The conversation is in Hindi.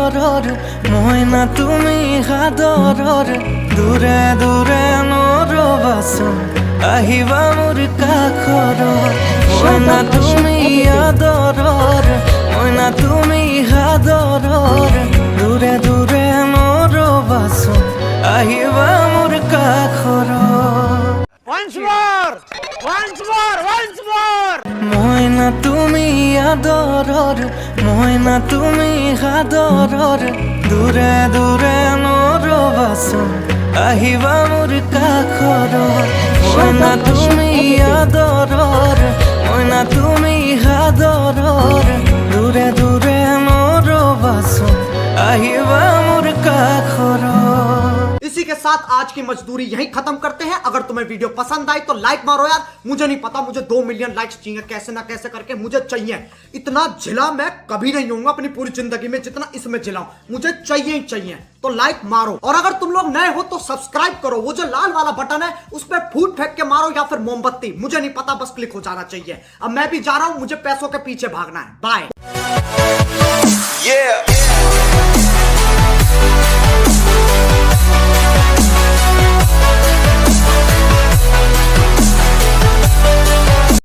আদৰৰ মইনা তুমি সাদৰৰ দূৰে দূৰে নৰবাচোন আহিবা মোৰ কাষৰ মইনা তুমি আদৰৰ মইনা তুমি সাদৰৰ দূৰে দূৰে নৰবাচোন আহিবা মোৰ কাষৰ মইনা তুমি আদৰৰ মইনা তুমি সাদৰৰ দূৰে দূৰে নৰবাচোন আহিবা মোৰ কাষৰ মইনা তুমি আদৰৰ মইনা তুমি সাদৰৰ দূৰে দূৰে নৰবাচোন আহিবা মোৰ কাষৰ। इसी के साथ आज की मजदूरी यहीं खत्म करते हैं। अगर तुम्हें वीडियो पसंद आई तो लाइक मारो यार। मुझे नहीं पता, मुझे 2 मिलियन लाइक्स चाहिए, कैसे ना कैसे करके मुझे चाहिए। इतना झिला मैं कभी नहीं होऊंगा अपनी पूरी जिंदगी में जितना इसमें झिलाऊं, मुझे चाहिए ही चाहिए। तो लाइक मारो और अगर तुम लोग नए हो तो सब्सक्राइब करो। वो जो लाल वाला बटन है उस पर फूट फेंक के मारो या फिर मोमबत्ती, मुझे नहीं पता, बस क्लिक हो जाना चाहिए। अब मैं भी जा रहा हूं, मुझे पैसों के पीछे भागना है। बाय।